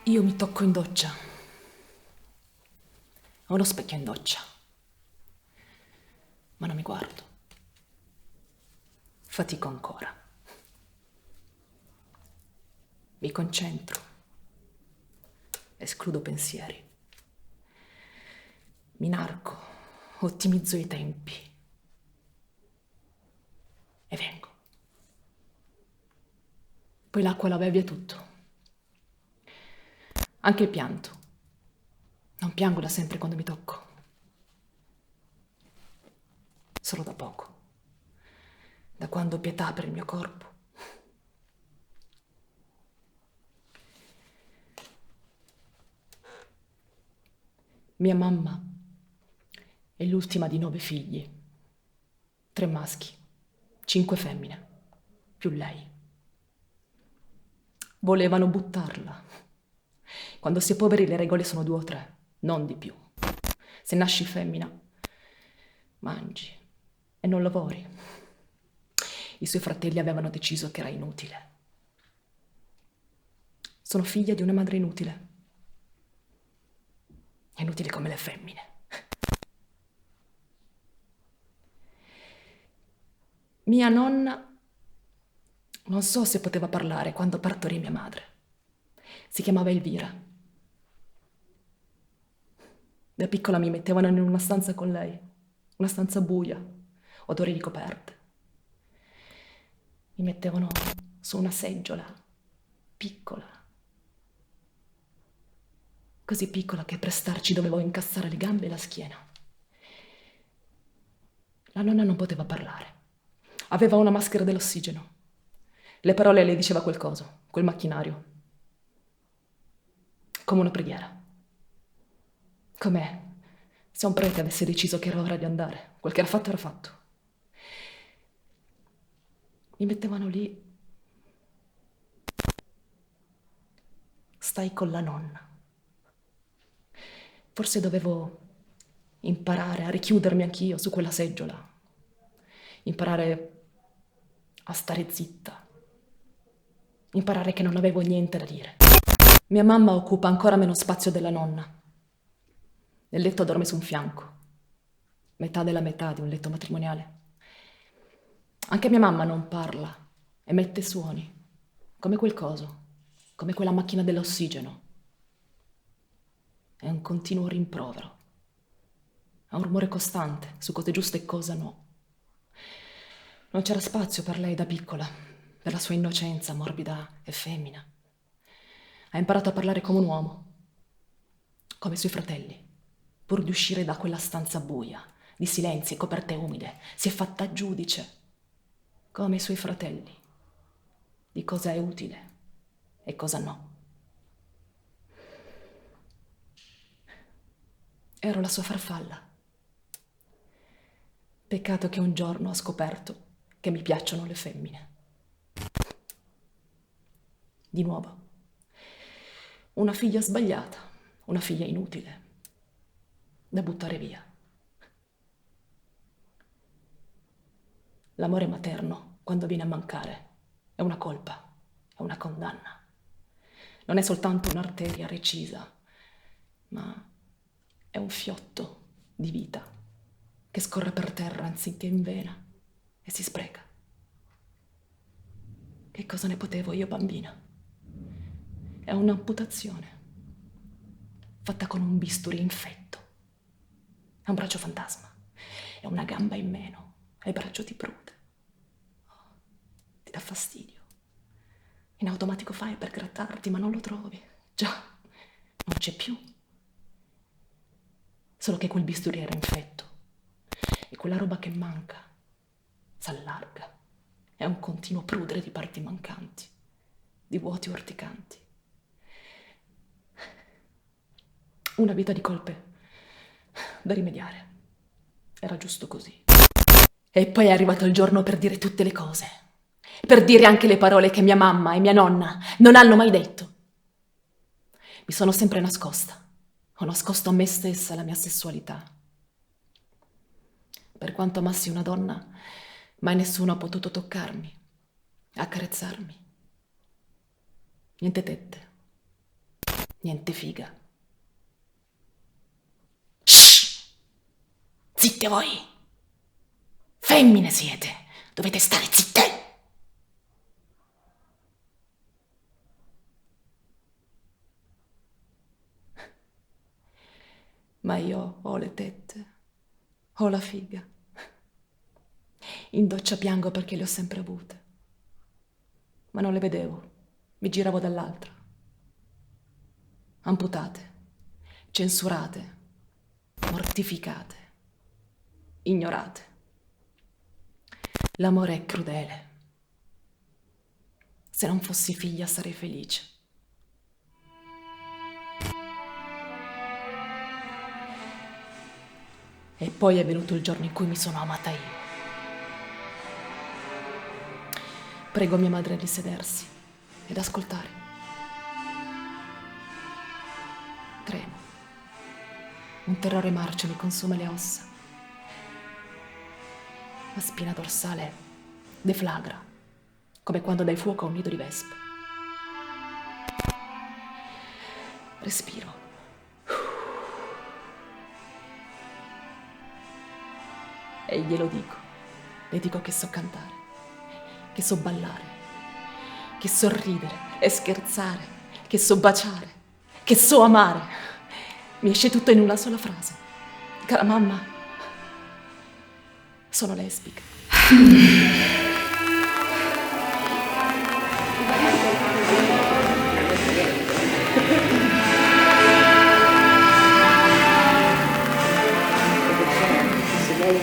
Io mi tocco in doccia. Ho uno specchio in doccia. Ma non mi guardo. Fatico ancora. Mi concentro. Escludo pensieri. Mi inarco. Ottimizzo i tempi. E vengo. Poi l'acqua la va via tutto. Anche il pianto. Non piango da sempre quando mi tocco. Solo da poco. Da quando ho pietà per il mio corpo. Mia mamma è l'ultima di 9 figli. 3 maschi, 5 femmine, più lei. Volevano buttarla. Quando si è poveri le regole sono 2 o 3, non di più. Se nasci femmina, mangi e non lavori. I suoi fratelli avevano deciso che era inutile. Sono figlia di una madre inutile. Inutile come le femmine. Mia nonna, non so se poteva parlare quando partorì mia madre. Si chiamava Elvira. Da piccola mi mettevano in una stanza con lei, una stanza buia, odore di coperte. Mi mettevano su una seggiola, piccola, così piccola che per starci dovevo incassare le gambe e la schiena. La nonna non poteva parlare. Aveva una maschera dell'ossigeno. Le parole le diceva quel coso, quel macchinario. Come una preghiera. Come se un prete avesse deciso che era ora di andare. Quel che era fatto era fatto. Mi mettevano lì. Stai con la nonna. Forse dovevo imparare a richiudermi anch'io su quella seggiola. Imparare a stare zitta. Imparare che non avevo niente da dire. Mia mamma occupa ancora meno spazio della nonna. Nel letto dorme su un fianco. Metà della metà di un letto matrimoniale. Anche mia mamma non parla. Emette suoni. Come quel coso. Come quella macchina dell'ossigeno. È un continuo rimprovero. È un rumore costante su cosa è giusto e cosa no. Non c'era spazio per lei da piccola, per la sua innocenza morbida e femmina. Ha imparato a parlare come un uomo, come i suoi fratelli. Pur di uscire da quella stanza buia, di silenzi e coperte umide, si è fatta giudice, come i suoi fratelli, di cosa è utile e cosa no. Ero la sua farfalla. Peccato che un giorno ho scoperto che mi piacciono le femmine. Di nuovo. Una figlia sbagliata, una figlia inutile, da buttare via. L'amore materno, quando viene a mancare, è una colpa, è una condanna. Non è soltanto un'arteria recisa, ma è un fiotto di vita che scorre per terra anziché in vena e si spreca. Che cosa ne potevo io, bambina? È un'amputazione fatta con un bisturi infetto. È un braccio fantasma, è una gamba in meno, e il braccio ti prude. Oh, ti dà fastidio. In automatico fai per grattarti, ma non lo trovi. Già, non c'è più. Solo che quel bisturi era infetto. E quella roba che manca s'allarga. È un continuo prudere di parti mancanti, di vuoti urticanti. Una vita di colpe da rimediare. Era giusto così. E poi è arrivato il giorno per dire tutte le cose. Per dire anche le parole che mia mamma e mia nonna non hanno mai detto. Mi sono sempre nascosta. Ho nascosto a me stessa la mia sessualità. Per quanto amassi una donna, mai nessuno ha potuto toccarmi, accarezzarmi. Niente tette, niente figa. Shh! Zitte voi! Femmine siete! Dovete stare zitte! Ma io ho le tette, ho la figa. In doccia piango perché le ho sempre avute. Ma non le vedevo, mi giravo dall'altra. Amputate, censurate, mortificate, ignorate. L'amore è crudele. Se non fossi figlia sarei felice. E poi è venuto il giorno in cui mi sono amata io. Prego mia madre di sedersi ed ascoltare. Tremo. Un terrore marcio mi consuma le ossa. La spina dorsale deflagra, come quando dai fuoco a un nido di vespe. Respiro. E glielo dico. Le dico che so cantare, che so ballare, che so ridere e scherzare, che so baciare, che so amare. Mi esce tutto in una sola frase. Cara mamma, sono lesbica. Lei